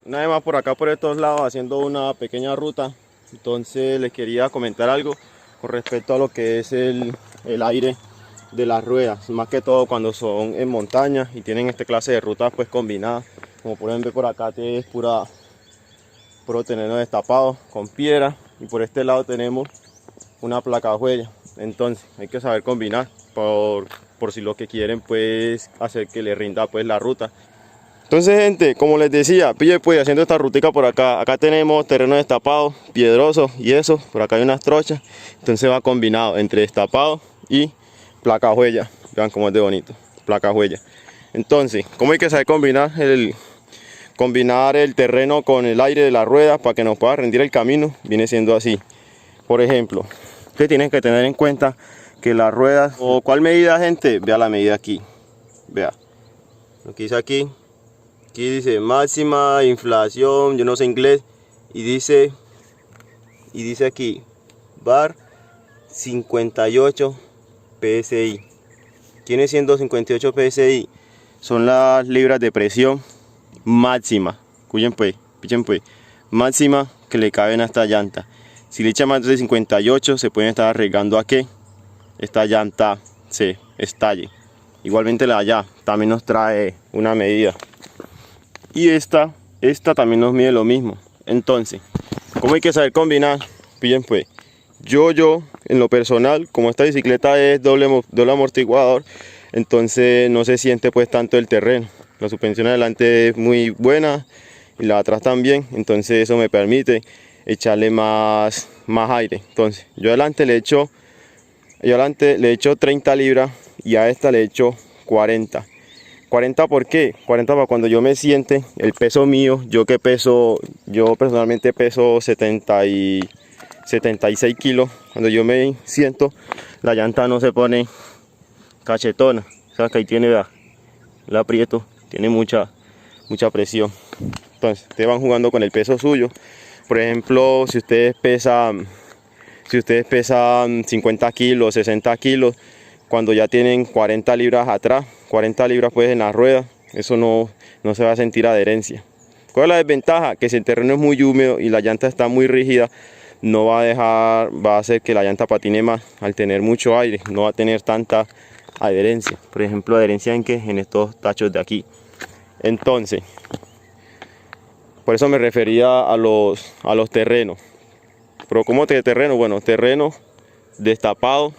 Una vez más por acá por estos lados haciendo una pequeña ruta. Entonces les quería comentar algo con respecto a lo que es el aire de las ruedas, más que todo cuando son en montaña y tienen esta clase de rutas pues combinadas, como pueden ver por acá es puro terreno destapado con piedra, y por este lado tenemos una placa huella. Entonces hay que saber combinar por si lo que quieren pues hacer que le rinda pues la ruta. Entonces, gente, como les decía, pille pues haciendo esta rutica por acá. Acá tenemos terreno destapado, piedroso y eso. Por acá hay unas trochas. Entonces va combinado entre destapado y placa huella. Vean cómo es de bonito, placa huella. Entonces, ¿cómo hay que saber combinar el terreno con el aire de la rueda para que nos pueda rendir el camino? Viene siendo así. Por ejemplo, ustedes tienen que tener en cuenta que las ruedas, o cuál medida, gente, vea la medida aquí. Vea, lo que dice aquí. Aquí dice máxima inflación, yo no sé inglés, y dice aquí bar 58 psi. Tiene siendo 58 psi, son las libras de presión máxima. Escuchen pues, máxima que le caben a esta llanta. Si le echa más de 58 se pueden estar arriesgando a que esta llanta se estalle. Igualmente la allá también nos trae una medida. Y esta también nos mide lo mismo. Entonces, ¿cómo hay que saber combinar? Bien pues, yo en lo personal, como esta bicicleta es doble amortiguador, entonces no se siente pues tanto el terreno. La suspensión adelante es muy buena y la de atrás también, entonces eso me permite echarle más aire. Entonces, yo adelante le echo 30 libras y a esta le echo 40. 40, ¿por qué? 40 para cuando yo me siente el peso mío. Yo personalmente peso 76 kilos. Cuando yo me siento, la llanta no se pone cachetona. O sea que ahí tiene, vea, la aprieto, tiene mucha presión. Entonces, ustedes van jugando con el peso suyo. Por ejemplo, si ustedes pesan 50 kilos, 60 kilos, cuando ya tienen 40 libras atrás, 40 libras pues en la rueda, eso no se va a sentir adherencia. ¿Cuál es la desventaja? Que si el terreno es muy húmedo y la llanta está muy rígida, va a hacer que la llanta patine más. Al tener mucho aire, no va a tener tanta adherencia. Por ejemplo, adherencia en estos tachos de aquí. Entonces, por eso me refería a los terrenos. Pero ¿cómo de terreno? Bueno, terreno destapado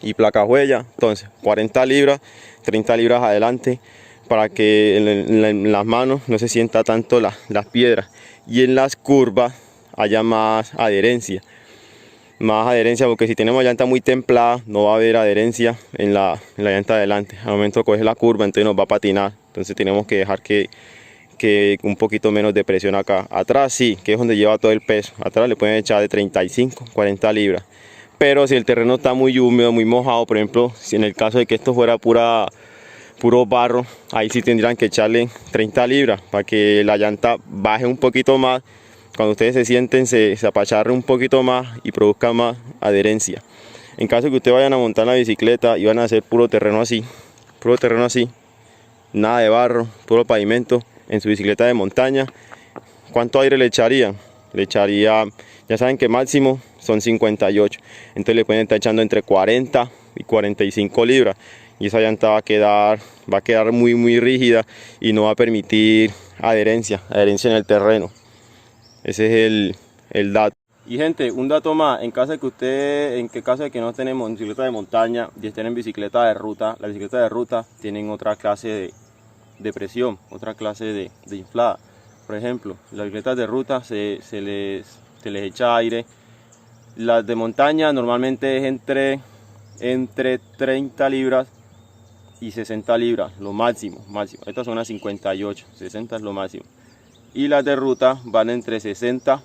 y placa huella. Entonces 40 libras, 30 libras adelante, para que en las manos no se sienta tanto las piedras, y en las curvas haya más adherencia, porque si tenemos llanta muy templada no va a haber adherencia en la llanta adelante. Al momento de coger la curva, entonces nos va a patinar. Entonces tenemos que dejar que un poquito menos de presión acá. Atrás sí, que es donde lleva todo el peso. Atrás le pueden echar de 35, 40 libras. Pero si el terreno está muy húmedo, muy mojado, por ejemplo, si en el caso de que esto fuera puro barro, ahí sí tendrían que echarle 30 libras para que la llanta baje un poquito más. Cuando ustedes se sienten, se apacharre un poquito más y produzca más adherencia. En caso de que ustedes vayan a montar la bicicleta y van a hacer puro terreno así, nada de barro, puro pavimento en su bicicleta de montaña, ¿cuánto aire le echarían? Le echaría, ya saben que máximo son 58, entonces le pueden estar echando entre 40 y 45 libras, y esa llanta va a quedar muy rígida y no va a permitir adherencia en el terreno. Ese es el dato. Y gente, un dato más, en caso de que no tenemos bicicleta de montaña y estén en bicicleta de ruta, la bicicleta de ruta tienen otra clase de presión, otra clase de inflada. Por ejemplo, las bicicletas de ruta se les echa aire. Las de montaña normalmente es entre 30 libras y 60 libras, lo máximo. Estas son las 58, 60 es lo máximo. Y las de ruta van entre 60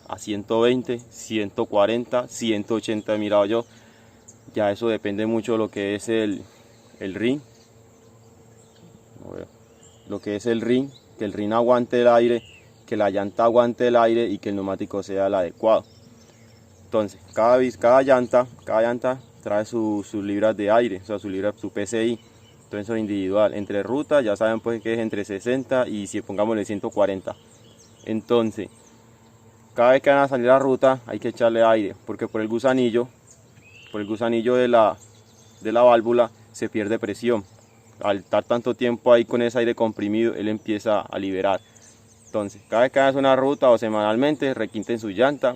a 120, 140, 180 he mirado yo. Ya eso depende mucho de lo que es el ring. Que el ring aguante el aire, que la llanta aguante el aire y que el neumático sea el adecuado. Entonces, cada llanta trae sus libras de aire, o sea, su PSI. Entonces eso es individual. Entre ruta ya saben pues que es entre 60 y si pongámosle 140. Entonces, cada vez que van a salir a ruta hay que echarle aire, porque por el gusanillo de la válvula se pierde presión. Al estar tanto tiempo ahí con ese aire comprimido, él empieza a liberar. Entonces, cada vez que hagan una ruta o semanalmente, requinten su llanta.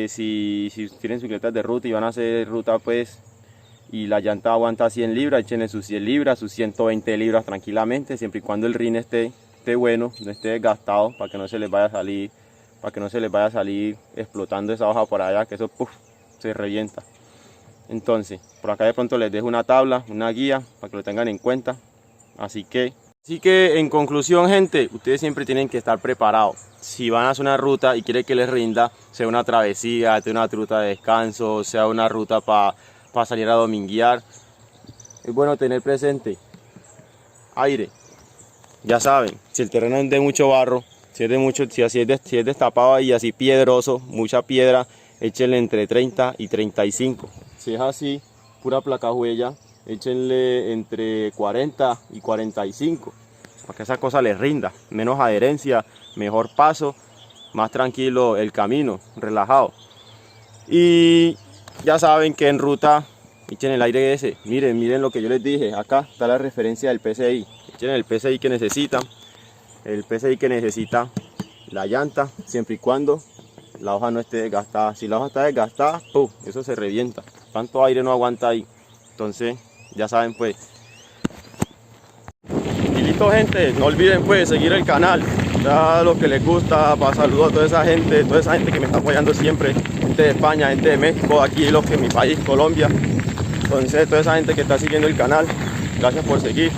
Si tienen sus bicicletas de ruta y van a hacer ruta, pues, y la llanta aguanta 100 libras, échenle sus 100 libras, sus 120 libras tranquilamente, siempre y cuando el rin esté bueno, no esté desgastado, para que no se les vaya a salir, explotando esa hoja por allá, que eso se revienta. Entonces, por acá de pronto les dejo una tabla, una guía, para que lo tengan en cuenta. Así que en conclusión, gente, ustedes siempre tienen que estar preparados. Si van a hacer una ruta y quieren que les rinda, sea una travesía, sea una ruta de descanso, sea una ruta para salir a dominguear, es bueno tener presente aire. Ya saben, si el terreno es de mucho barro, si es destapado y así piedroso, mucha piedra, échenle entre 30 y 35. Si es así, pura placahuella, échenle entre 40 y 45, para que esa cosa les rinda. Menos adherencia, mejor paso, más tranquilo el camino, relajado. Y ya saben que en ruta echen el aire ese. Miren lo que yo les dije. Acá está la referencia del PSI. Echen el PSI que necesitan. El PSI que necesita la llanta, siempre y cuando la hoja no esté desgastada. Si la hoja está desgastada, eso se revienta. Tanto aire no aguanta ahí. Entonces, ya saben pues. Y listo, gente. No olviden pues seguir el canal. Ya lo que les gusta, para saludar a toda esa gente que me está apoyando siempre. Gente de España, gente de México, aquí los que en mi país, Colombia. Entonces, toda esa gente que está siguiendo el canal, gracias por seguir.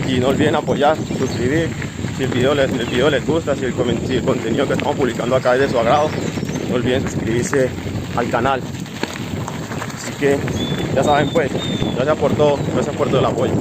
Y no olviden apoyar, suscribir. Si el video les gusta, si el contenido que estamos publicando acá es de su agrado, no olviden suscribirse al canal. Así que ya saben pues, gracias por todo el apoyo.